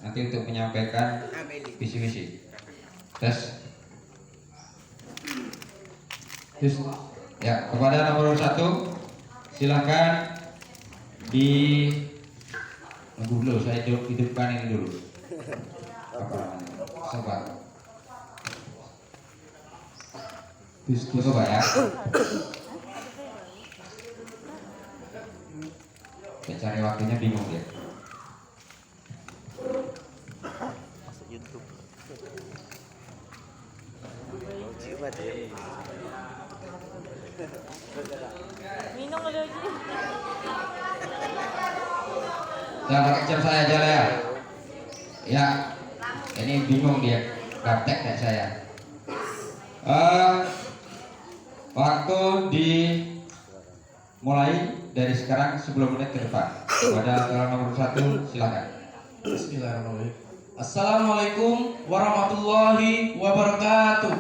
nanti untuk menyampaikan visi misi. Tes. Ya, kepada nomor 1 silakan di dulu saya hidupkan ini dulu. Coba. Coba ya. Saya cari waktunya bingung ya. Minum dulu Ji. Jangan pakai chat saya aja ya. Ya, ini bingung dia, gaptek kayak saya. Waktu dimulai dari sekarang 10 menit ke depan. Pada nomor 1 silakan. Bismillahirrahmanirrahim. Assalamualaikum warahmatullahi wabarakatuh.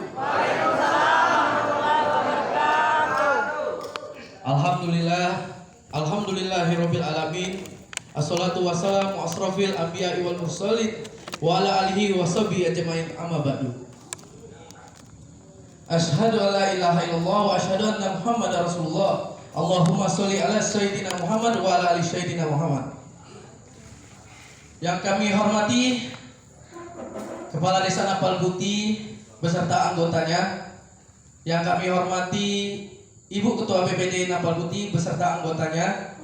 Alhamdulillahirabbil alamin. Assalatu wassalamu asrofil anbiya'i wal mursalin wa ala alihi wa sahbihi ajmain, amma ba'du. Asyhadu an la ilaha illallah wa asyhadu anna Muhammadar Rasulullah. Allahumma sholli ala sayyidina Muhammad wa ala ali sayyidina Muhammad. Yang kami hormati Kepala Desa Napal Putih beserta anggotanya, yang kami hormati Ibu Ketua BPD Napal Putih beserta anggotanya,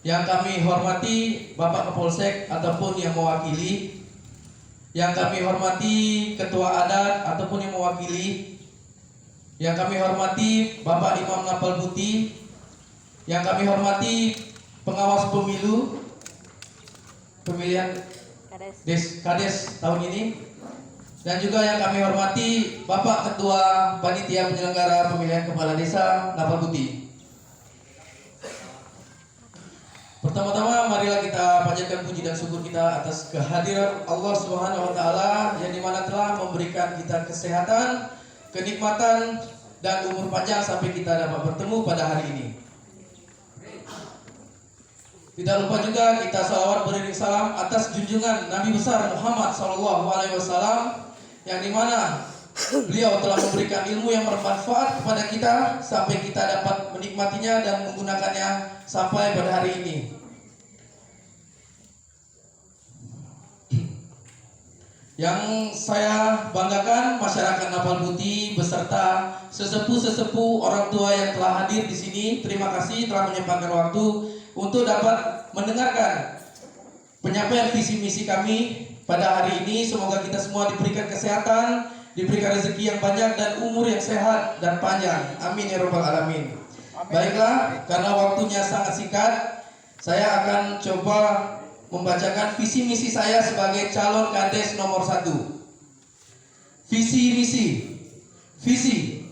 yang kami hormati Bapak Kapolsek ataupun yang mewakili, yang kami hormati Ketua Adat ataupun yang mewakili, yang kami hormati Bapak Imam Napal Putih, yang kami hormati pengawas pemilu pemilihan Kades tahun ini, dan juga yang kami hormati Bapak Ketua Panitia Penyelenggara Pemilihan Kepala Desa Napal Putih. Pertama-tama marilah kita panjatkan puji dan syukur kita atas kehadiran Allah Subhanahu wa taala yang dimana telah memberikan kita kesehatan, kenikmatan dan umur panjang sampai kita dapat bertemu pada hari ini. Tidak lupa juga kita salawat beriring salam atas junjungan Nabi besar Muhammad SAW, yang dimana beliau telah memberikan ilmu yang bermanfaat kepada kita sampai kita dapat menikmatinya dan menggunakannya sampai pada hari ini. Yang saya banggakan masyarakat Napal Putih beserta sesepuh-sesepuh orang tua yang telah hadir di sini. Terima kasih telah menyempatkan waktu untuk dapat mendengarkan penyampaian visi misi kami pada hari ini. Semoga kita semua diberikan kesehatan, diberikan rezeki yang banyak dan umur yang sehat dan panjang. Amin ya rabbal alamin. Baiklah, karena waktunya sangat singkat, saya akan coba membacakan visi misi saya sebagai calon Kades nomor 1. Visi misi. Visi.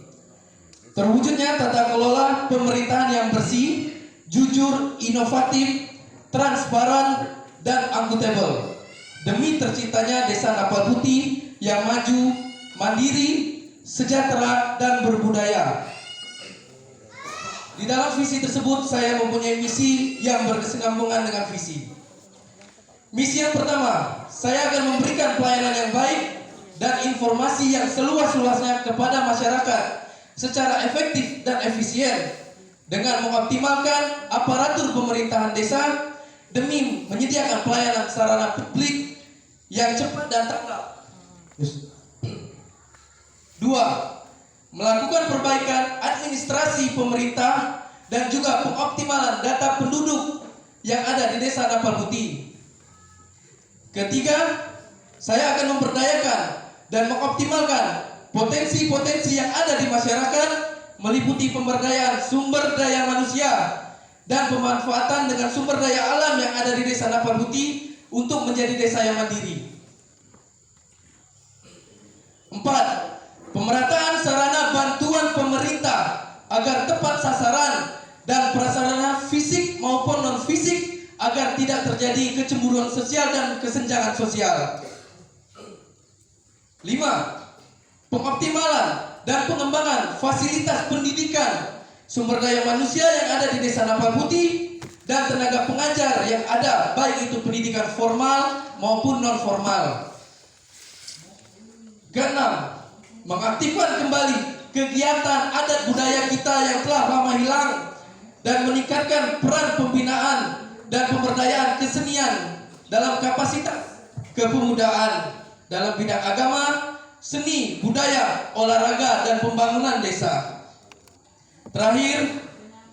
Terwujudnya tata kelola pemerintahan yang bersih, jujur, inovatif, transparan, dan akuntabel demi terciptanya Desa Napal Putih yang maju, mandiri, sejahtera, dan berbudaya. Di dalam visi tersebut saya mempunyai misi yang berkesinambungan dengan visi. Misi yang pertama, saya akan memberikan pelayanan yang baik dan informasi yang seluas-luasnya kepada masyarakat secara efektif dan efisien dengan mengoptimalkan aparatur pemerintahan desa demi menyediakan pelayanan sarana publik yang cepat dan tanggap. 2. Melakukan perbaikan administrasi pemerintah dan juga pengoptimalan data penduduk yang ada di Desa Napal Putih. 3. Saya akan memberdayakan dan mengoptimalkan potensi-potensi yang ada di masyarakat, meliputi pemberdayaan sumber daya manusia dan pemanfaatan dengan sumber daya alam yang ada di Desa Napal Putih untuk menjadi desa yang mandiri. 4. Pemerataan sarana bantuan pemerintah agar tepat sasaran dan prasarana fisik maupun non fisik agar tidak terjadi kecemburuan sosial dan kesenjangan sosial. 5. Pengoptimalan dan pengembangan fasilitas pendidikan, sumber daya manusia yang ada di Desa Napal Putih, dan tenaga pengajar yang ada, baik itu pendidikan formal maupun non formal. Keenam, mengaktifkan kembali kegiatan adat budaya kita yang telah lama hilang dan meningkatkan peran pembinaan dan pemberdayaan kesenian dalam kapasitas kepemudaan dalam bidang agama, seni, budaya, olahraga, dan pembangunan desa. Terakhir,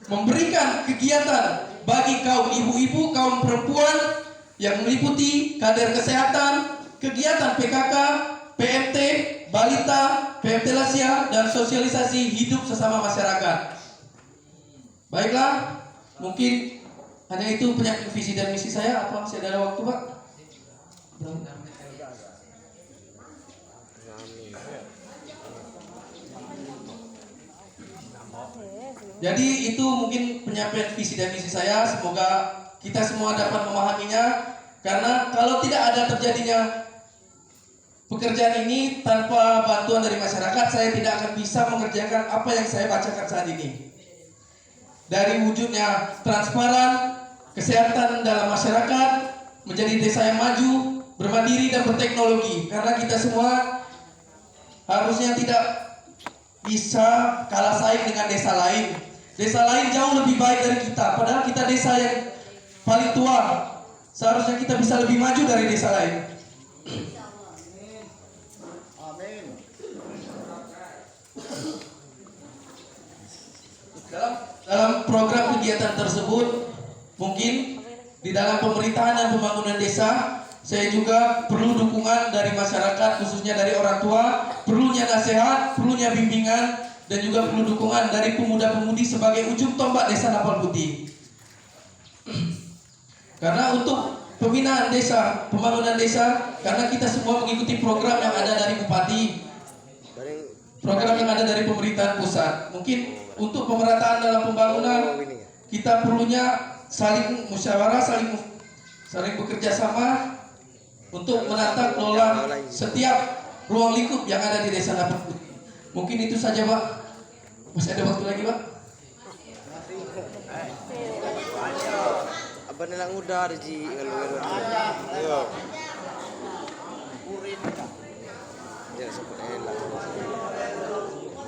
memberikan kegiatan bagi kaum ibu-ibu, kaum perempuan yang meliputi kader kesehatan, kegiatan PKK, PMT, balita, PMT lansia, dan sosialisasi hidup sesama masyarakat. Baiklah, mungkin hanya itu penyakit visi dan misi saya. Apa masih ada waktu, Pak? Jadi itu mungkin penyampaian visi dan misi saya. Semoga kita semua dapat memahaminya. Karena kalau tidak ada terjadinya pekerjaan ini tanpa bantuan dari masyarakat, saya tidak akan bisa mengerjakan apa yang saya bacakan saat ini. Dari wujudnya transparan, kesehatan dalam masyarakat, menjadi desa yang maju, bermandiri dan berteknologi. Karena kita semua harusnya tidak bisa kalah saing dengan desa lain. Desa lain jauh lebih baik dari kita, padahal kita desa yang paling tua. Seharusnya kita bisa lebih maju dari desa lain. Dalam program kegiatan tersebut, mungkin di dalam pemerintahan dan pembangunan desa, saya juga perlu dukungan dari masyarakat, khususnya dari orang tua, perlunya nasihat, perlunya bimbingan, dan juga perlu dukungan dari pemuda-pemudi sebagai ujung tombak desa Napal Putih. Karena untuk pembinaan desa, pembangunan desa, karena kita semua mengikuti program yang ada dari bupati, program yang ada dari pemerintahan pusat. Mungkin untuk pemerataan dalam pembangunan, kita perlunya saling musyawarah, saling bekerja sama untuk menata kelola setiap ruang lingkup yang ada di desa Napal Putih. Mungkin itu saja, Pak. Masih ada waktu lagi, Pak? Apa nilang udah Ji kalau ayo. Purin. Jangan sebut elak.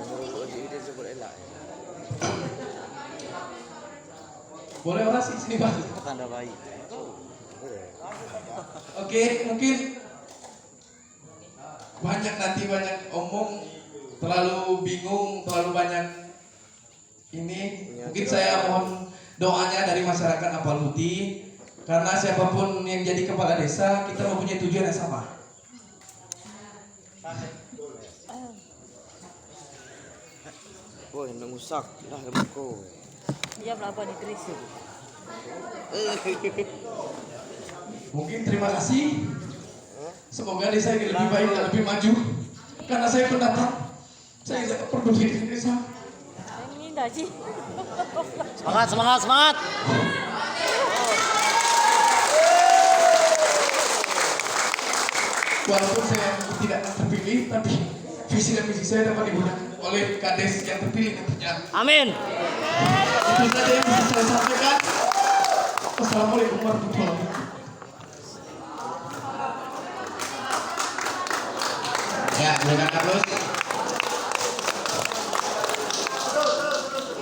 Menurut dia sebut elak. Boleh orasi sini, Pak? Tanda baik. Oke, mungkin banyak omong, terlalu bingung, terlalu banyak ini. Mungkin saya mohon doanya dari masyarakat Napal Putih, karena siapapun yang jadi kepala desa, kita mempunyai tujuan yang sama. Woi, nanggusak dah lemko. Dia berapa nih Tris? Mungkin terima kasih. Semoga desa ini lebih baik dan lebih maju. Karena saya pendatang, saya tidak peduli dengan desa. Ini enggak sih. Semangat. Walaupun saya tidak terpilih, tapi visi dan misi saya dapat digunakan oleh kades yang terpilih nantinya. Amin. Itu saja yang bisa saya sampaikan. Wassalamualaikum warahmatullahi wabarakatuh. Ya, silakan terus.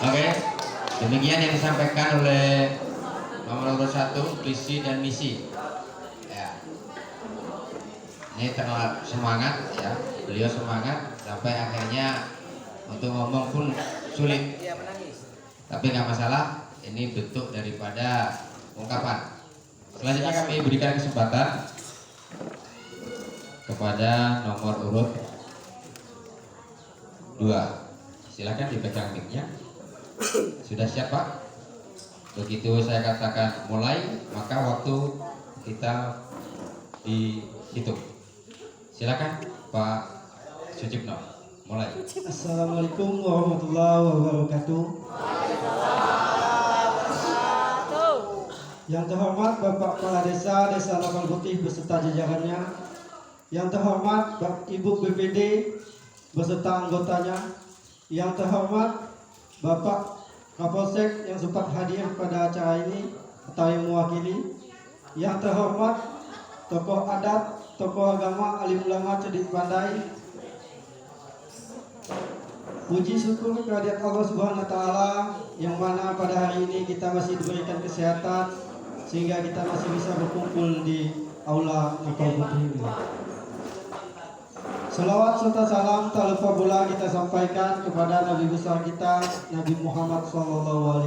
Oke, demikian yang disampaikan oleh nomor urut 1, visi dan misi. Ya, ini terlalu semangat ya, beliau semangat sampai akhirnya untuk ngomong pun sulit. Tapi nggak masalah, ini bentuk daripada ungkapan. Selanjutnya kami berikan kesempatan kepada nomor urut 2. Silakan dipegang mic-nya. Sudah siap, Pak? Begitu saya katakan mulai, maka waktu kita dihitung. Silakan Pak Sucipno, mulai. Assalamualaikum warahmatullahi wabarakatuh. Yang terhormat Bapak Kepala Desa Napal Putih beserta jajarannya. Yang terhormat Ibu BPD beserta anggotanya. Yang terhormat Bapak Kapolsek yang sempat hadir pada acara ini atau yang mewakili. Yang terhormat tokoh adat, tokoh agama, alim ulama, cerdik pandai. Puji syukur kehadirat Allah Subhanahu wa taala yang mana pada hari ini kita masih diberikan kesehatan sehingga kita masih bisa berkumpul di aula Napal Putih ini. Salawat serta salam tak lupa pula kita sampaikan kepada Nabi besar kita, Nabi Muhammad SAW.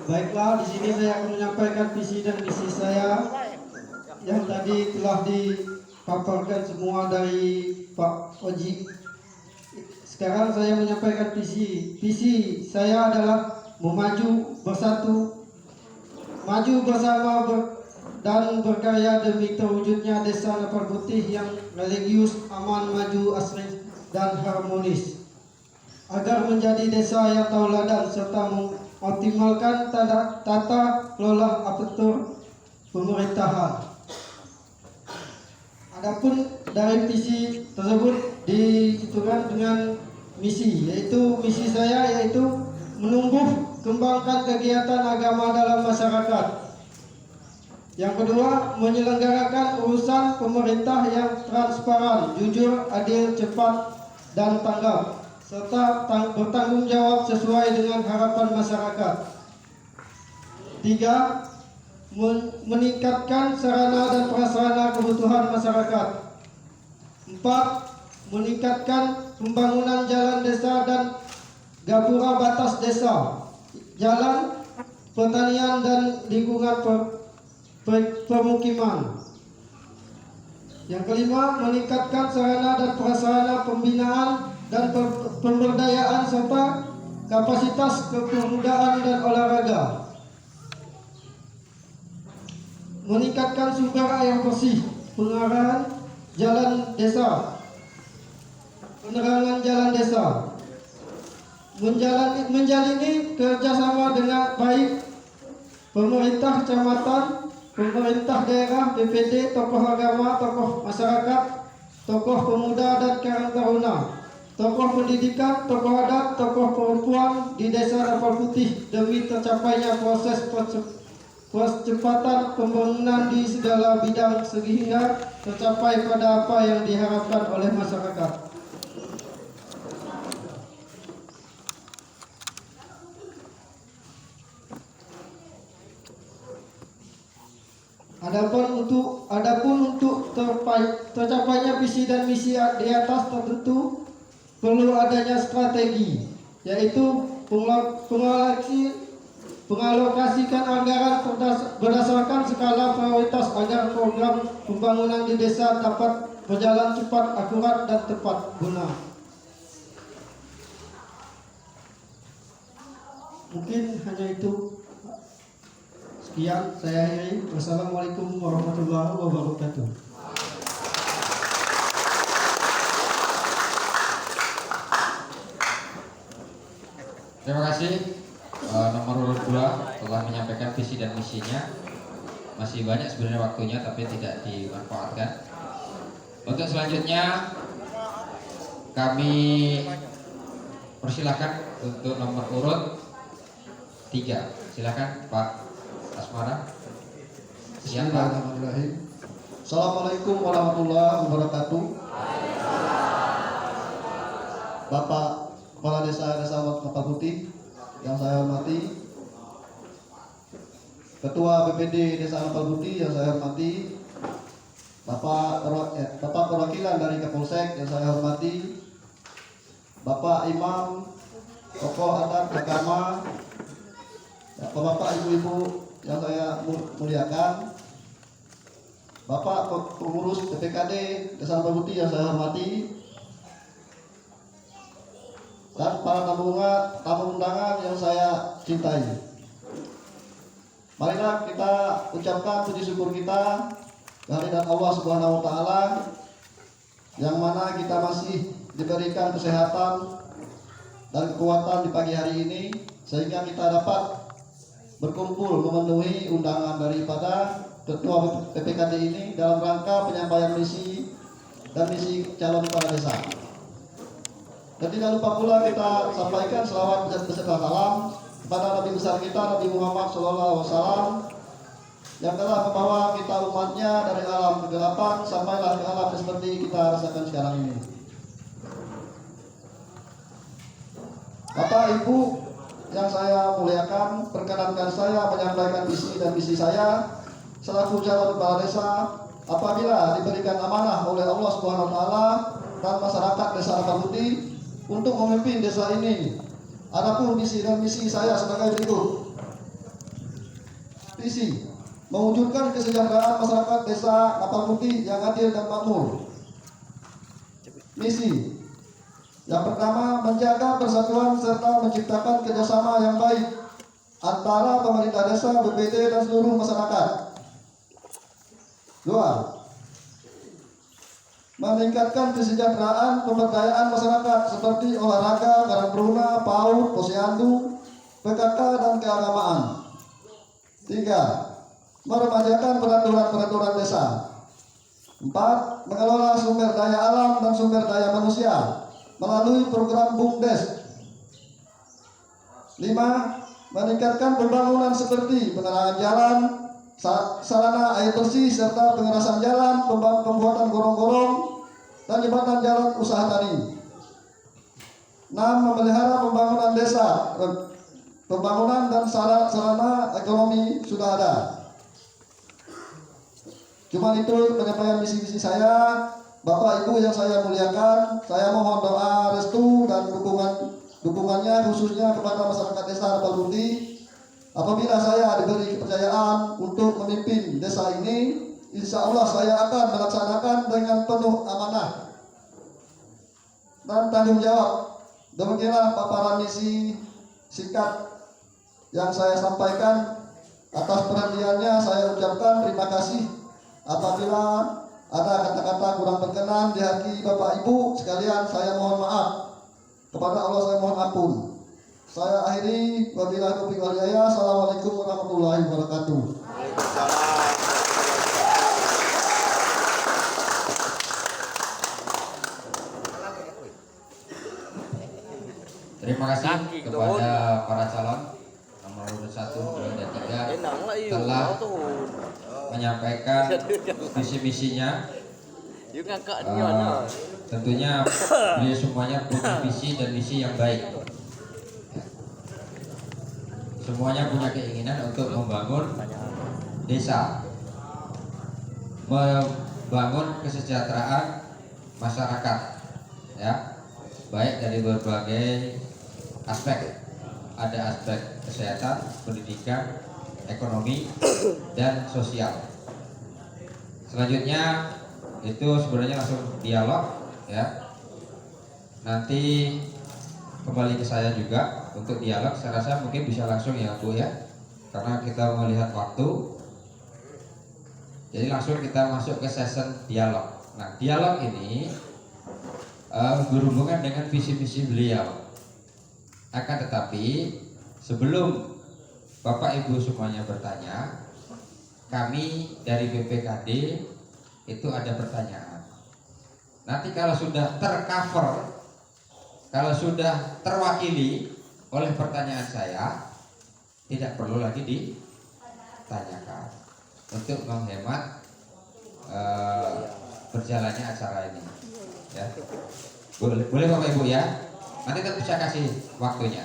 Baiklah, di sini saya akan menyampaikan visi dan misi saya yang tadi telah dipaparkan semua dari Pak Oji. Sekarang saya menyampaikan visi. Visi saya adalah memaju bersatu, maju bersama dan berkarya demi terwujudnya desa Napal Putih yang religius, aman, maju, asri, dan harmonis. Agar menjadi desa yang tauladan serta mengoptimalkan tata kelola aparatur pemerintahan. Adapun dari visi tersebut ditentukan dengan misi, yaitu misi saya yaitu menumbuh kembangkan kegiatan agama dalam masyarakat. Yang kedua, menyelenggarakan urusan pemerintah yang transparan, jujur, adil, cepat, dan tanggap, serta bertanggung jawab sesuai dengan harapan masyarakat. Tiga, meningkatkan sarana dan prasarana kebutuhan masyarakat. Empat, meningkatkan pembangunan jalan desa dan gapura batas desa, jalan, pertanian, dan lingkungan permukiman. Yang kelima, meningkatkan sarana dan prasarana pembinaan dan pemberdayaan serta kapasitas kepemudaan dan olahraga. Meningkatkan sumber air bersih, pengarahan jalan desa, penerangan jalan desa, menjalini kerjasama dengan baik pemerintah kecamatan, pemerintah daerah, BPD, tokoh agama, tokoh masyarakat, tokoh pemuda dan karang taruna, tokoh pendidikan, tokoh adat, tokoh perempuan di desa Napal Putih demi tercapainya proses percepatan pembangunan di segala bidang sehingga tercapai pada apa yang diharapkan oleh masyarakat. Adapun untuk tercapainya visi dan misi di atas tentu perlu adanya strategi, yaitu pengalokasikan anggaran berdasarkan skala prioritas agar program pembangunan di desa dapat berjalan cepat, akurat, dan tepat guna. Mungkin hanya itu. Sekian, saya akhiri. Wassalamualaikum warahmatullahi wabarakatuh. Terima kasih. Nomor urut 2 telah menyampaikan visi dan misinya. Masih banyak sebenarnya waktunya tapi tidak dimanfaatkan. Untuk selanjutnya kami persilakan untuk nomor urut 3. Silakan Pak Asmara. Siap Pak. Bismillahirrahmanirrahim. Assalamualaikum warahmatullahi wabarakatuh. Bapak Kepala Desa Napal Putih yang saya hormati, Ketua BPD Desa Napal Putih yang saya hormati, Bapak perwakilan dari Kapolsek yang saya hormati, Bapak Imam, tokoh adat agama, Bapak ibu-ibu yang saya muliakan, Bapak pengurus PPKD Desa Napal Putih yang saya hormati, dan para tamu undangan yang saya cintai. Marilah kita ucapkan puji syukur kita kehadirat Allah Subhanahu wa taala yang mana kita masih diberikan kesehatan dan kekuatan di pagi hari ini sehingga kita dapat berkumpul memenuhi undangan daripada Ketua PPKD ini dalam rangka penyampaian misi dan misi calon kepala desa. Dan tidak lupa pula kita sampaikan selawat beserta salam kepada Nabi besar kita Nabi Muhammad SAW yang telah membawa kita umatnya dari alam kegelapan sampailah ke alam seperti kita rasakan sekarang ini. Bapak Ibu yang saya muliakan, perkenankan saya menyampaikan visi dan misi saya selaku calon kepala desa apabila diberikan amanah oleh Allah Subhanahu wa taala dan masyarakat Desa Rapar Putih untuk memimpin desa ini. Adapun visi dan misi saya sebagai berikut. Visi: mewujudkan kesejahteraan masyarakat Desa Rapar Putih yang adil dan makmur. Misi: yang pertama, menjaga persatuan serta menciptakan kerjasama yang baik antara pemerintah desa, BPD, dan seluruh masyarakat. 2. Meningkatkan kesejahteraan pemberdayaan masyarakat seperti olahraga, karang taruna, PAUD, posyandu, PKK, dan keagamaan. 3. Meremajakan peraturan-peraturan desa. 4. Mengelola sumber daya alam dan sumber daya manusia melalui program BUMDes. 5. Meningkatkan pembangunan seperti penerangan jalan, sarana air bersih serta pengerasan jalan, pembuatan gorong-gorong dan jembatan jalan usaha tani. 6. Memelihara pembangunan desa, pembangunan dan sarana ekonomi sudah ada. Cuma itu penyampaian misi-misi saya. Bapak Ibu yang saya muliakan, saya mohon doa restu dan dukungannya khususnya kepada masyarakat Desa Rapar Putih. Apabila saya diberi kepercayaan untuk memimpin desa ini, insya Allah saya akan melaksanakan dengan penuh amanah dan tanggung jawab. Demikianlah paparan misi singkat yang saya sampaikan. Atas perhatiannya saya ucapkan terima kasih. Apabila ada kata-kata kurang berkenan di hati Bapak Ibu sekalian, saya mohon maaf. Kepada Allah saya mohon ampun. Saya akhiri, wabillahi taufiq wal hidayah. Assalamualaikum warahmatullahi wabarakatuh. Terima kasih kepada para calon nomor urut 1, 2, dan 3 telah menyampaikan visi-misinya. Tentunya beliau semuanya punya visi dan misi yang baik. Semuanya punya keinginan untuk membangun desa, membangun kesejahteraan masyarakat, ya, baik dari berbagai aspek. Ada aspek kesehatan, pendidikan, ekonomi, dan sosial. Selanjutnya itu sebenarnya langsung dialog, ya. Nanti kembali ke saya juga untuk dialog. Saya rasa mungkin bisa langsung ya Bu ya, karena kita melihat waktu. Jadi langsung kita masuk ke session dialog. Nah, dialog ini berhubungan dengan visi-visi beliau. Akan tetapi sebelum Bapak Ibu semuanya bertanya, kami dari BPKD itu ada pertanyaan. Nanti kalau sudah tercover, kalau sudah terwakili oleh pertanyaan saya, tidak perlu lagi ditanyakan untuk menghemat berjalannya acara ini. Ya. Boleh Bapak Ibu ya. Nanti kita bisa kasih waktunya.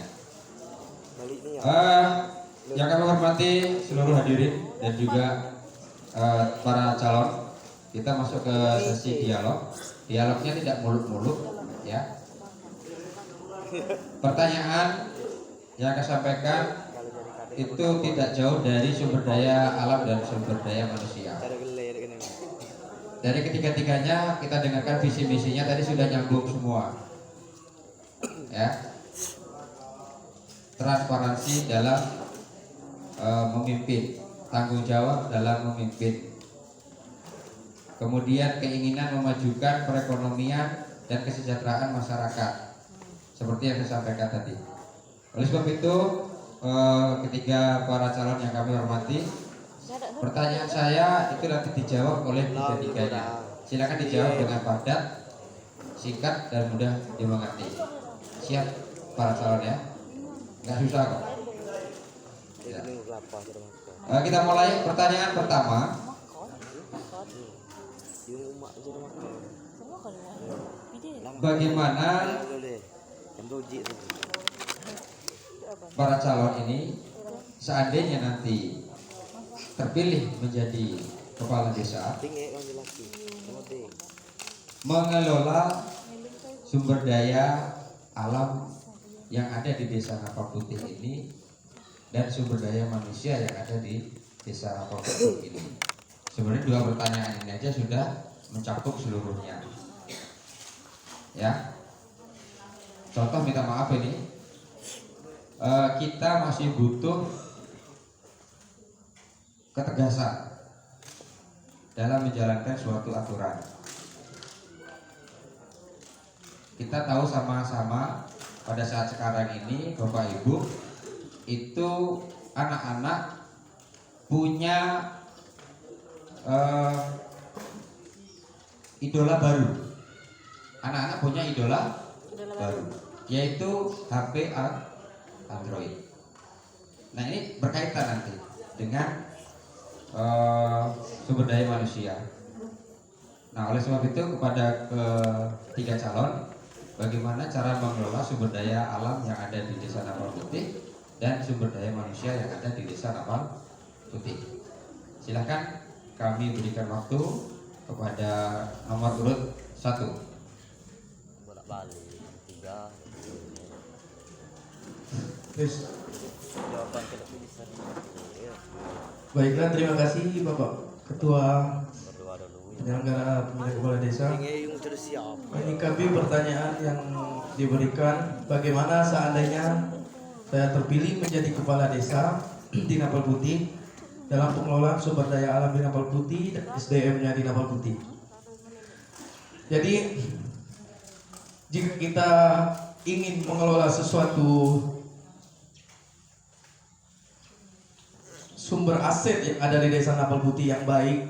Yang kami hormati seluruh hadirin dan juga para calon, kita masuk ke sesi dialog. Dialognya tidak muluk-muluk, ya. Pertanyaan yang akan sampaikan itu tidak jauh dari sumber daya alam dan sumber daya manusia. Dari ketiga-tiganya kita dengarkan visi misinya tadi sudah nyambung semua, ya. Transparansi dalam memimpin, tanggung jawab dalam memimpin, kemudian keinginan memajukan perekonomian dan kesejahteraan masyarakat, seperti yang saya sampaikan tadi. Oleh sebab itu, ketiga para calon yang kami hormati, pertanyaan saya itu nanti dijawab oleh tiga-tiganya. Silakan dijawab dengan padat, singkat, dan mudah dimengerti. Siap para calon ya? Nggak susah kok. Ya. Kita mulai pertanyaan pertama. Yung umak aja dah makan. Semua kan lah. Pide. Bagaimana Boleh. Yang doji tu. para calon ini seandainya nanti terpilih menjadi kepala desa Tinggi orang lelaki. Tengok deh. mengelola sumber daya alam yang ada di desa Napal Putih ini dan sumber daya manusia yang ada di desa Napal Putih ini. Sebenarnya dua pertanyaan ini aja sudah mencakup seluruhnya. Ya. Contoh minta maaf ini, kita masih butuh ketegasan dalam menjalankan suatu aturan. Kita tahu sama-sama pada saat sekarang ini Bapak Ibu itu anak-anak punya idola baru. Anak-anak punya idola baru, yaitu HP Android. Nah ini berkaitan nanti dengan sumber daya manusia. Nah oleh sebab itu kepada ketiga calon, bagaimana cara mengelola sumber daya alam yang ada di desa Napal Putih dan sumber daya manusia yang ada di desa Napal Putih. Silakan kami berikan waktu kepada nomor urut 1. Bolak-balik 3. Yes. Jawaban tidak bisa. Ya, Baiklah, terima kasih Bapak Ketua berdoa dulu. Penyelenggara Pemilihan Kepala Desa. Tinggi yung sudah siap. Menyikapi pertanyaan yang diberikan, bagaimana seandainya saya terpilih menjadi kepala desa di Napal Putih dalam pengelolaan sumber daya alam di Napal Putih dan SDM-nya di Napal Putih. Jadi jika kita ingin mengelola sesuatu sumber aset yang ada di desa Napal Putih yang baik,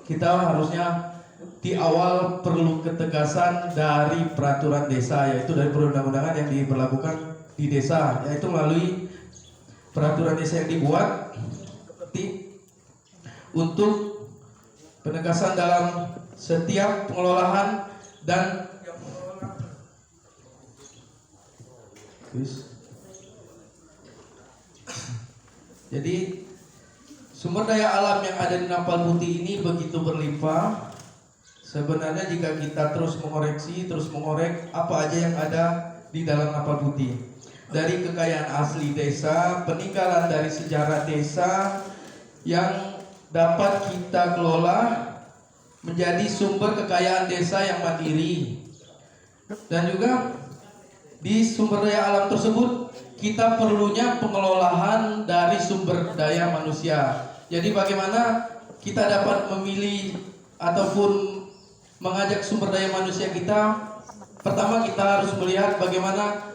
kita harusnya di awal perlu ketegasan dari peraturan desa, yaitu dari perundang-undangan yang diberlakukan di desa, yaitu melalui peraturan desa yang dibuat untuk penegasan dalam setiap pengelolaan dan jadi sumber daya alam yang ada di Napal Putih ini begitu berlimpah. Sebenarnya jika kita terus mengorek apa aja yang ada di dalam Napal Putih, dari kekayaan asli desa, peninggalan dari sejarah desa yang dapat kita kelola menjadi sumber kekayaan desa yang mandiri. Dan juga di sumber daya alam tersebut kita perlunya pengelolaan dari sumber daya manusia. Jadi bagaimana kita dapat memilih ataupun mengajak sumber daya manusia kita? Pertama kita harus melihat bagaimana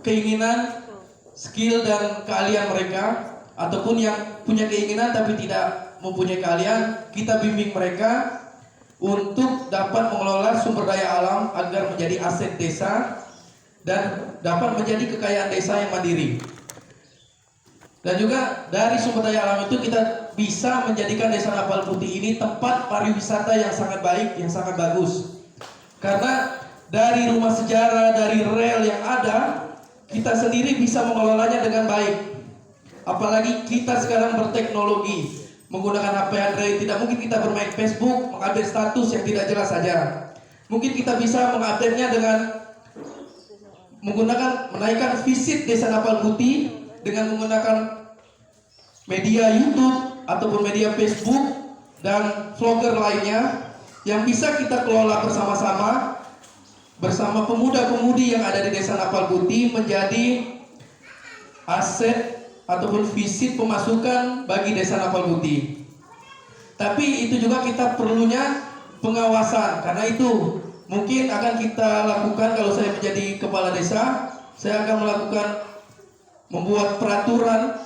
keinginan, skill dan keahlian mereka, ataupun yang punya keinginan tapi tidak mempunyai keahlian, kita bimbing mereka untuk dapat mengelola sumber daya alam agar menjadi aset desa dan dapat menjadi kekayaan desa yang mandiri. Dan juga dari sumber daya alam itu kita bisa menjadikan desa Napal Putih ini tempat pariwisata yang sangat baik, yang sangat bagus. Karena dari rumah sejarah, dari rel yang ada, kita sendiri bisa mengelolanya dengan baik. Apalagi kita sekarang berteknologi, menggunakan HP Android, tidak mungkin kita bermain Facebook, mengupdate status yang tidak jelas saja. Mungkin kita bisa mengupdate-nya dengan menaikkan visit desa Napal Putih dengan menggunakan media YouTube ataupun media Facebook dan vlogger lainnya yang bisa kita kelola bersama-sama bersama pemuda-pemudi yang ada di desa Napal Putih menjadi aset ataupun visit pemasukan bagi desa Napal Putih. Tapi itu juga kita perlunya pengawasan, karena itu mungkin akan kita lakukan kalau saya menjadi kepala desa. Saya akan membuat peraturan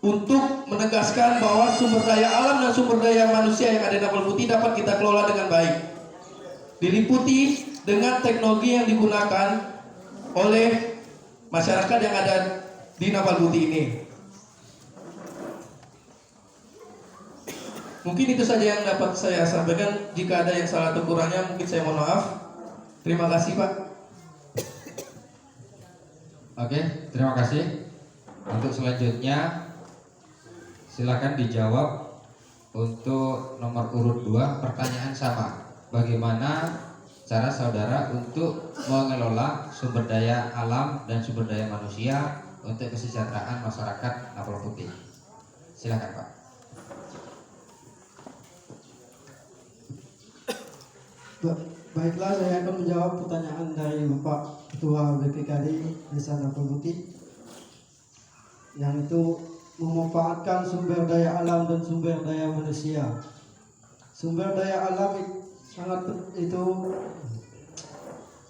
untuk menegaskan bahwa sumber daya alam dan sumber daya manusia yang ada di Napal Putih dapat kita kelola dengan baik, diliputi dengan teknologi yang digunakan oleh masyarakat yang ada di Napal Putih ini. Mungkin itu saja yang dapat saya sampaikan. Jika ada yang salah atau kurangnya mungkin saya mohon maaf. Terima kasih Pak. Oke, terima kasih. Untuk selanjutnya silakan dijawab untuk nomor urut 2, pertanyaan sama. Bagaimana cara saudara untuk mengelola sumber daya alam dan sumber daya manusia untuk kesejahteraan masyarakat Napal Putih? Silakan Pak. Baiklah, saya akan menjawab pertanyaan dari Bapak Ketua BPKD Desa Napal Putih, yang itu memanfaatkan sumber daya alam dan sumber daya manusia. Sumber daya alam itu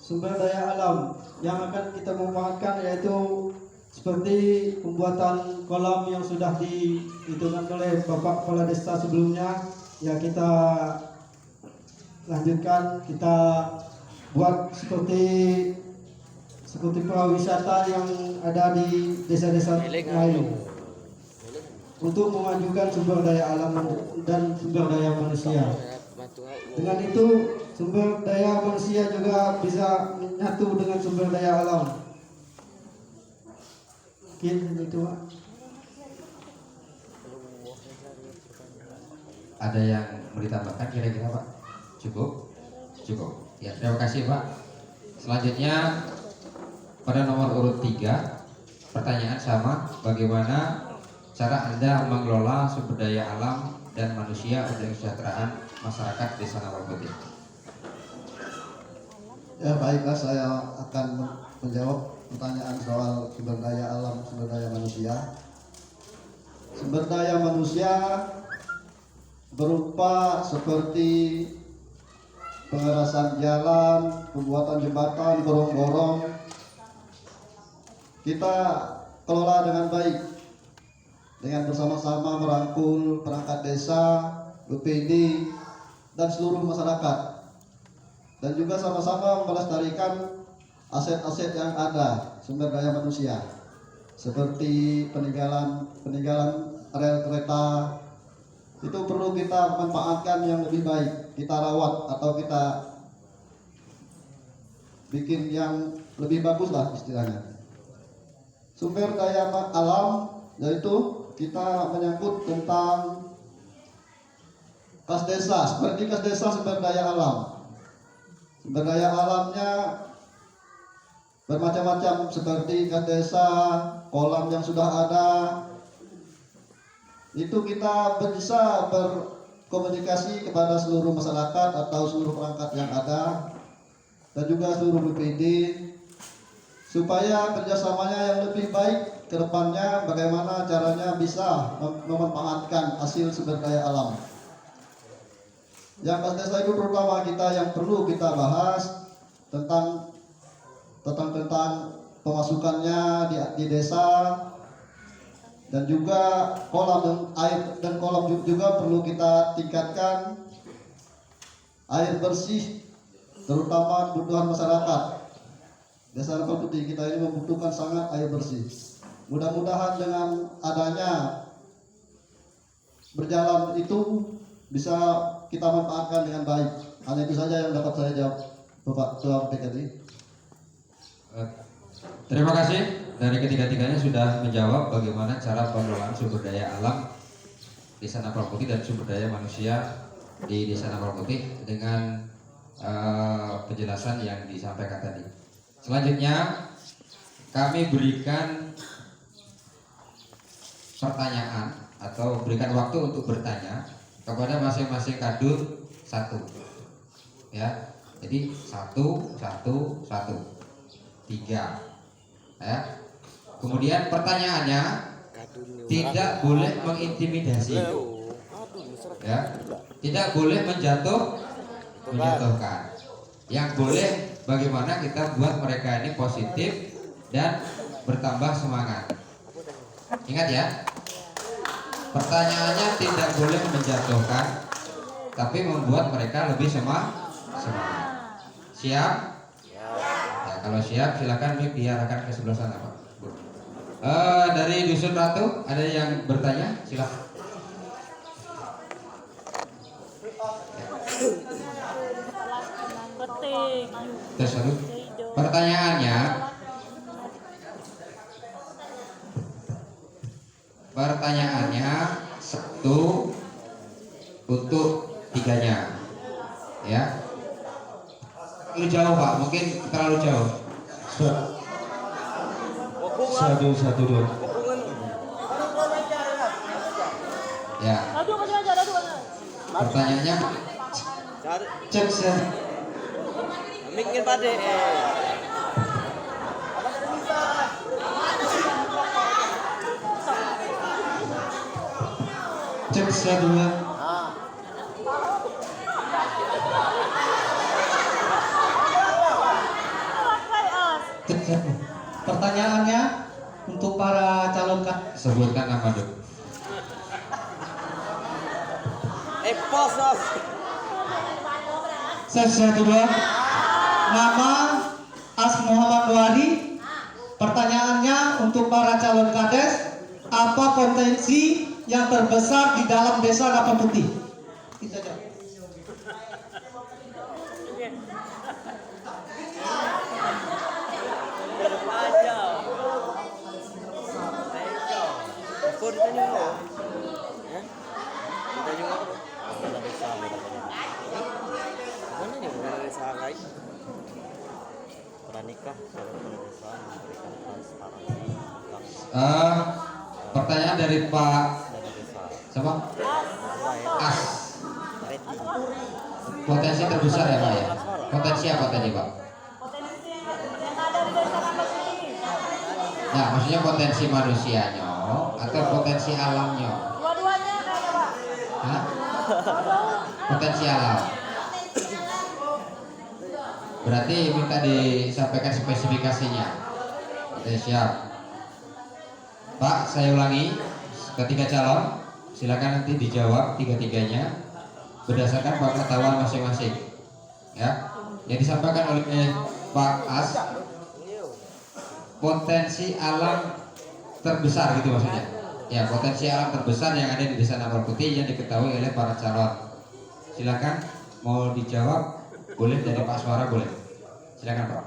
sumber daya alam yang akan kita manfaatkan yaitu seperti pembuatan kolam yang sudah dihitungkan oleh Bapak Kepala Desa sebelumnya. Ya, kita lanjutkan, kita buat seperti pariwisata yang ada di desa-desa lain untuk memajukan sumber daya alam dan sumber daya manusia. Dengan itu sumber daya manusia juga bisa menyatu dengan sumber daya alam. Mungkin itu Pak. Ada yang mau ditambahkan kira-kira Pak? Cukup? Cukup. Ya, terima kasih Pak. Selanjutnya pada nomor urut 3, pertanyaan sama. Bagaimana cara Anda mengelola sumber daya alam dan manusia untuk kesejahteraan masyarakat Desa Napal Putih? Ya, baiklah, saya akan menjawab pertanyaan soal sumber daya alam, sumber daya manusia. Sumber daya manusia berupa seperti pengerasan jalan, pembuatan jembatan, gorong-gorong. Kita kelola dengan baik dengan bersama-sama merangkul perangkat desa, BPD, dan seluruh masyarakat, dan juga sama-sama melestarikan aset-aset yang ada, sumber daya manusia, seperti peninggalan rel kereta. Itu perlu kita manfaatkan yang lebih baik, kita rawat atau kita bikin yang lebih bagus lah istilahnya. Sumber daya alam yaitu kita menyangkut tentang kas desa, seperti kas desa sumber daya alam. Sumber daya alamnya bermacam-macam, seperti kas desa, kolam yang sudah ada. Itu kita bisa berkomunikasi kepada seluruh masyarakat atau seluruh perangkat yang ada, dan juga seluruh BPD, supaya kerjasamanya yang lebih baik ke depannya, bagaimana caranya bisa memanfaatkan hasil sumber daya alam. Yang kas desa itu terutama kita yang perlu kita bahas tentang pemasukannya di desa, dan juga kolam dan kolam juga perlu kita tingkatkan. Air bersih terutama kebutuhan masyarakat Desa Napal Putih kita ini membutuhkan sangat air bersih. Mudah-mudahan dengan adanya berjalan itu bisa kita manfaatkan dengan baik. Hanya itu saja yang dapat saya jawab, Bapak Ketua PKD. Terima kasih. Dari ketiga-tiganya sudah menjawab bagaimana cara pengelolaan sumber daya alam Desa Napal Putih dan sumber daya manusia di Desa Napal Putih dengan penjelasan yang disampaikan tadi. Selanjutnya kami berikan pertanyaan atau berikan waktu untuk bertanya kepada masing-masing kadur 1. Ya, jadi 1, 1, 1, 3. Ya. Kemudian pertanyaannya tidak boleh mengintimidasi, ya, tidak boleh menjatuhkan. Yang boleh bagaimana kita buat mereka ini positif dan bertambah semangat. Ingat ya, pertanyaannya tidak boleh menjatuhkan, tapi membuat mereka lebih semangat. Siap? Ya, kalau siap silakan diarahkan ke sebelah sana Pak. Dari Dusun Ratu ada yang bertanya? Silakan. Petik. Tes satu. Pertanyaannya, satu untuk tiganya, ya. Terlalu jauh Pak, mungkin terlalu jauh. Satu dua. Ya. Aduh, masih aja, aduh. Pertanyaannya, Cari. Cek saya. Mikir pade. Cek saya dua. Cek saya. Pertanyaannya untuk para calon sebutkan nama dulu. Posos. Saya dua. Nama As Muhammad Wari. Pertanyaannya untuk para calon kades, apa potensi yang terbesar di dalam desa Napal Putih? Kita jawab. Kau ditanya apa? Ditanya apa? Ada desa katanya. Mana nih bukan desa lain? Pernikah secara desa memberikan transparansi tentang Pertanyaan dari Pak dana desa. siapa? Baik, As. rating. Potensi terbesar ya Pak ya? Potensi apa tadi Pak? Potensi yang ada di desa Napal Putih. Nah, maksudnya potensi manusianya atau potensi alamnya? Dua-duanya kayaknya Pak. Hah? Potensi alam. Berarti minta disampaikan spesifikasinya. Oke, siap. Pak, saya ulangi. Ketiga calon, silakan nanti dijawab tiga-tiganya berdasarkan pengetahuan masing-masing. Ya, yang disampaikan oleh Pak As, potensi alam terbesar gitu maksudnya. Ya, potensi alam terbesar yang ada di Desa Napal Putih yang diketahui oleh para calon. Silakan mau dijawab, boleh dari Pak Suara boleh. Silakan Pak.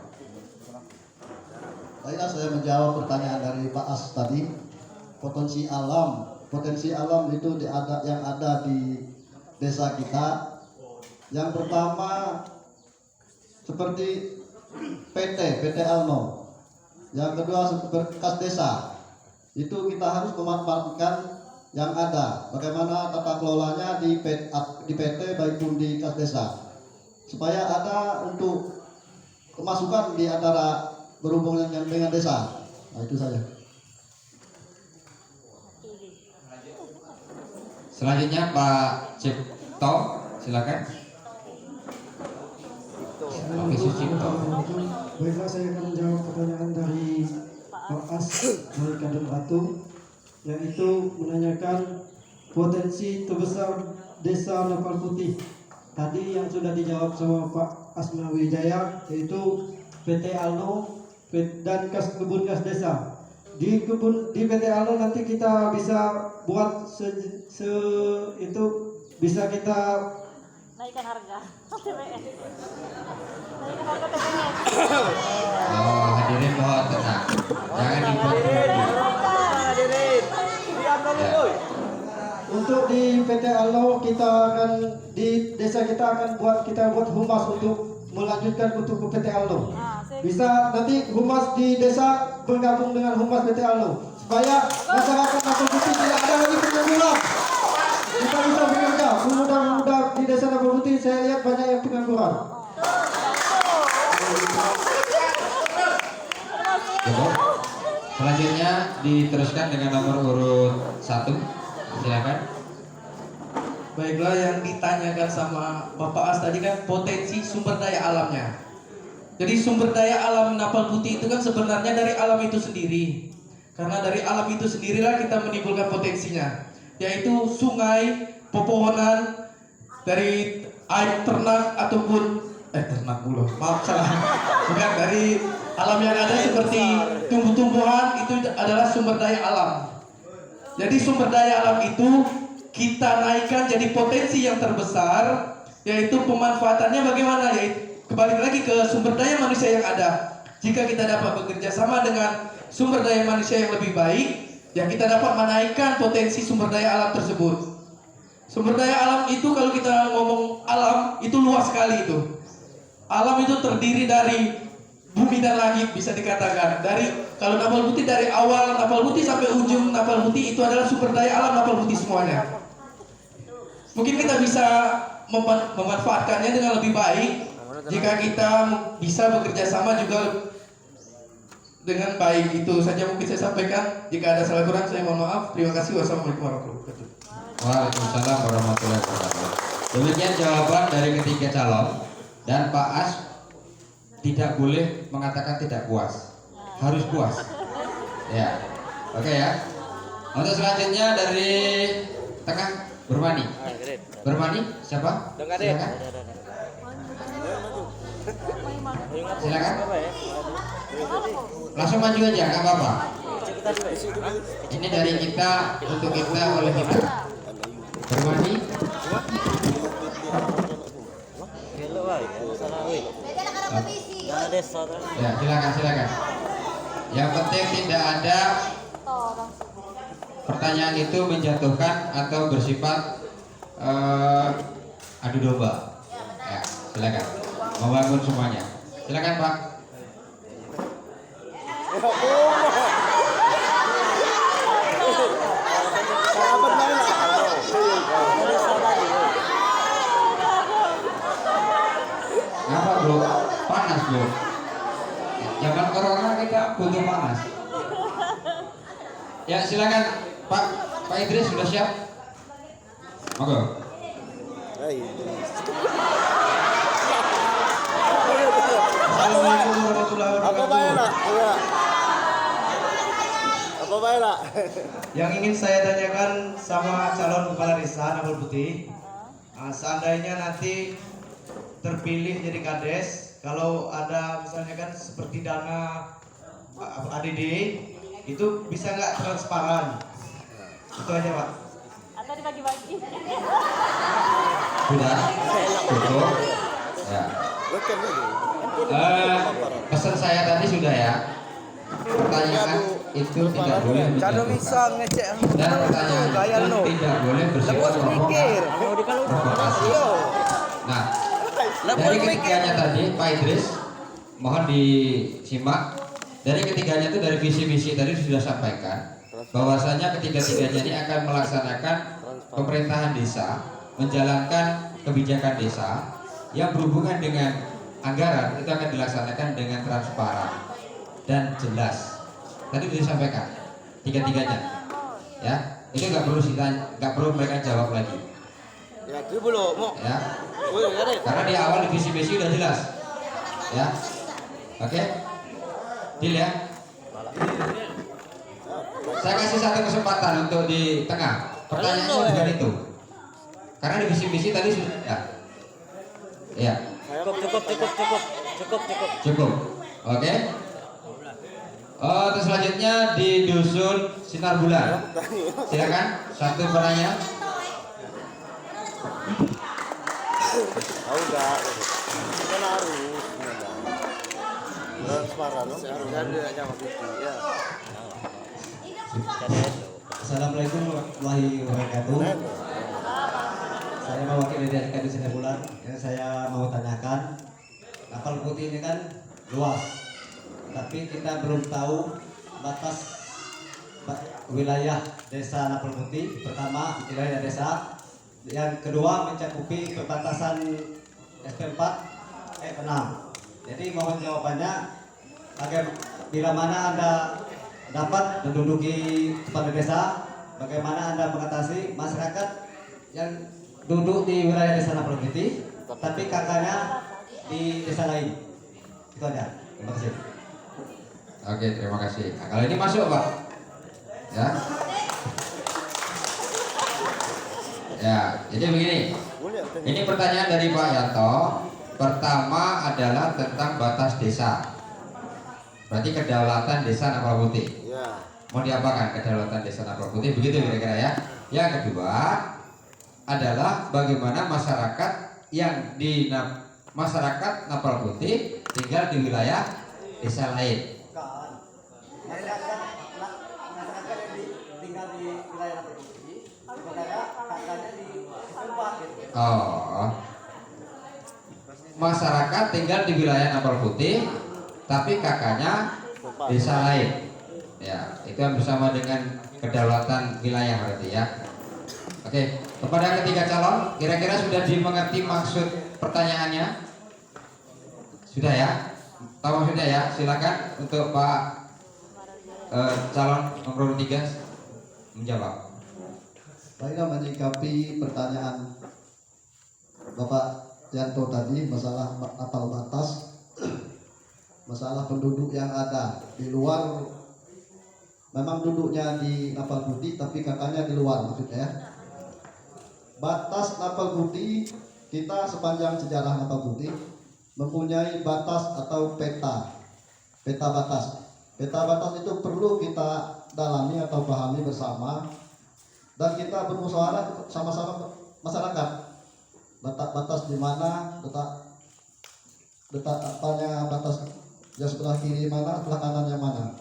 Baiklah, saya menjawab pertanyaan dari Pak As tadi. Potensi alam itu yang ada di desa kita. Yang pertama seperti PT Alno. Yang kedua seperti kas desa. Itu kita harus memanfaatkan yang ada. Bagaimana tata kelolanya di PT maupun di kas desa, supaya ada untuk kemasukan di antara berhubungan dengan desa. Nah, itu saja. Selanjutnya Pak Cipto, silakan. Oke, Sucipto. Baiklah, saya akan menjawab pertanyaan dari Pak As dari Kader Batu, yaitu menanyakan potensi terbesar desa Napal Putih. Tadi yang sudah dijawab sama Pak Asma Wijaya, yaitu PT Alno dan kebun kas desa. Di PT Alno nanti kita bisa buat itu bisa kita Naikkan harga TPS. Naikkan harga TPS. Oh, hadirin mohon tenang. Jangan dibuat Hadirin. Diam dulu, boy. untuk di PT Alno kita akan di desa kita akan buat humas untuk melanjutkan untuk ke PT Alno. Bisa nanti humas di desa bergabung dengan humas PT Alno supaya masyarakat Napal Putih tidak ada lagi pengangguran. Kita bisa bekerja. Mudah-mudah di desa Napal Putih saya lihat banyak yang pengangguran. Cukup. Selanjutnya diteruskan dengan nomor urut 1. Silakan. Baiklah, yang ditanyakan sama Bapak As tadi kan potensi sumber daya alamnya. Jadi sumber daya alam Napal Putih itu kan sebenarnya dari alam itu sendiri. Karena dari alam itu sendirilah kita menimbulkan potensinya, yaitu sungai, pepohonan, dari air ternak ataupun ternak pula. Maaf salah. Bukan, dari alam yang ada seperti tumbuh-tumbuhan itu adalah sumber daya alam. Jadi sumber daya alam itu kita naikkan jadi potensi yang terbesar yaitu pemanfaatannya bagaimana, yaitu kembali lagi ke sumber daya manusia yang ada. Jika kita dapat bekerja sama dengan sumber daya manusia yang lebih baik, ya kita dapat menaikkan potensi sumber daya alam tersebut. Sumber daya alam itu, kalau kita ngomong alam itu luas sekali itu. Alam itu terdiri dari bumi dan langit, bisa dikatakan. Kalau Napal Putih dari awal Napal Putih sampai ujung Napal Putih itu adalah sumber daya alam Napal Putih semuanya. Mungkin kita bisa memanfaatkannya dengan lebih baik jika kita bisa bekerja sama juga dengan baik. Itu saja mungkin saya sampaikan. Jika ada salah kurang saya mohon maaf. Terima kasih. Wassalamualaikum warahmatullahi wabarakatuh. Waalaikumsalam warahmatullahi wabarakatuh. Demikian jawaban dari ketiga calon, dan Pak As tidak boleh mengatakan tidak puas, harus puas. Ya, oke ya. Untuk selanjutnya dari tengah Bermani. Bermani siapa? Silakan. Silakan. Langsung maju aja, nggak apa-apa. Ini dari kita, untuk kita, oleh kita. Bermani. Ya, silakan. Yang penting tidak ada pertanyaan itu menjatuhkan atau bersifat adu domba. Ya, silakan. Membangun semuanya. Silakan Pak. Ngapa bro? Panas bro. Zaman corona kita butuh panas. Ya silakan Pak Idris, sudah siap? Monggo. Assalamualaikum warahmatullahi wabarakatuh. Apa baiklah? Yang ingin saya tanyakan sama calon kepala desa Napal Putih, seandainya nanti terpilih jadi kades, kalau ada misalnya kan seperti dana ADD itu bisa nggak transparan? Itu aja Pak. Atau dibagi-bagi. Sudah? Cukup? Ya. Pesan saya tadi sudah ya. Pertanyaan itu tidak boleh menjatuhkan, dan pertanyaan itu tidak boleh bersifat provokasi. Nah, dari ketiganya tadi Pak Idris, mohon disimak. Dari ketiganya itu, dari visi-visi tadi sudah sampaikan bahwasanya ketiga-tiganya ini akan melaksanakan pemerintahan desa, menjalankan kebijakan desa yang berhubungan dengan anggaran, itu akan dilaksanakan dengan transparan dan jelas. Tadi sudah disampaikan tiga-tiganya, ya. Itu nggak perlu mereka jawab lagi. Ya, itu belum mau. Ya. Karena di awal di visi-visi udah jelas. Ya. Oke. Deal ya. Saya kasih satu kesempatan untuk di tengah. Pertanyaannya bukan itu. Karena di visi-visi tadi sudah ya. Ya. Cukup. Oke. Terus selanjutnya di dusun Sinar Bulan. Silakan satu pertanyaan. Tahu enggak? Kan harus transparan. Ya. Assalamualaikum warahmatullahi wabarakatuh. Saya mewakili dari Kadin Sinar Bulan. Yang saya mau tanyakan, Napal Putih ini kan luas, tapi kita belum tahu batas wilayah desa Napal Putih. Pertama, wilayah desa. Yang kedua, mencakupi perbatasan SP4 E6. Jadi mohon jawabannya, bila mana Anda dapat menduduki kepala desa, bagaimana Anda mengatasi masyarakat yang duduk di wilayah desa Napal Putih tapi kakaknya di desa lain. Itu aja. Terima kasih. Oke, terima kasih. Nah, kalau ini masuk Pak. Ya. Ya, jadi begini. Ini pertanyaan dari Pak Yanto. Pertama adalah tentang batas desa. Berarti kedaulatan desa Napal Putih. Ya. Mau diapakan kedaulatan desa Napal Putih? Begitu kira-kira ya. Yang kedua adalah bagaimana masyarakat yang di masyarakat Napal Putih tinggal di wilayah desa lain. Masyarakat yang tinggal di wilayah Napal Putih, sebenarnya kakaknya di Sumbar gitu. Oh, masyarakat tinggal di wilayah Napal Putih, tapi kakaknya desa lain. Ya, itu yang bersama dengan kedaulatan wilayah berarti ya. Oke, kepada ketiga calon, kira-kira sudah dimengerti maksud pertanyaannya? Sudah ya? Tahu maksudnya ya? Silakan untuk Pak calon nomor 3 menjawab. Saya menyikapi pertanyaan Bapak Yanto tadi masalah apal batas, masalah penduduk yang ada di luar. Memang duduknya di Napal Putih, tapi kakaknya di luar maksudnya ya. Batas Napal Putih, kita sepanjang sejarah Napal Putih mempunyai batas atau peta batas. Peta batas itu perlu kita dalami atau pahami bersama, dan kita bermusyawarah sama-sama masyarakat. Letak batas di mana, letak apanya, batas yang sebelah kiri mana, sebelah kanan yang mana.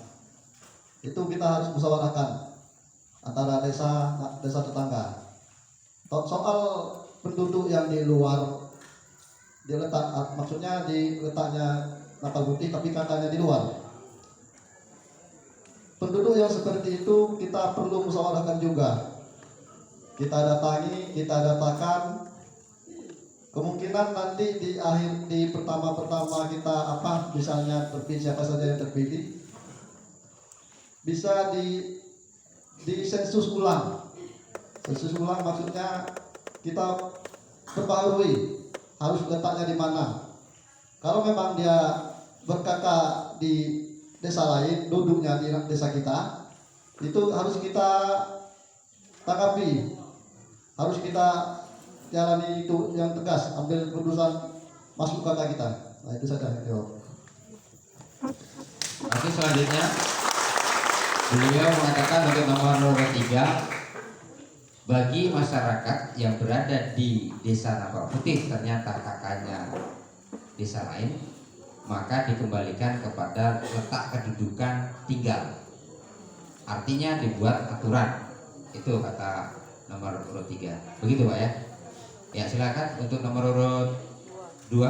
Itu kita harus musyawarahkan antara desa tetangga. Soal penduduk yang di luar, maksudnya di letaknya Napal Putih tapi kakaknya di luar. Penduduk yang seperti itu kita perlu musyawarahkan juga. Kita datangi, kita datakan. Kemungkinan nanti di pertama kita misalnya terpilih siapa saja yang terpilih, bisa di sensus ulang. Sensus ulang maksudnya kita perbaharui harus letaknya di mana. Kalau memang dia berkakak di desa lain, duduknya di desa kita, itu harus kita tanggapi, harus kita jalani itu yang tegas, ambil keputusan masuk kakak kita. Nah itu saja yang jawab. Oke, selanjutnya beliau mengatakan untuk nomor 3, bagi masyarakat yang berada di desa Napal Putih ternyata kakaknya desa lain, maka dikembalikan kepada letak kedudukan tinggal. Artinya dibuat aturan. Itu kata nomor urut 3. Begitu Pak ya? Ya silakan untuk nomor urut 2.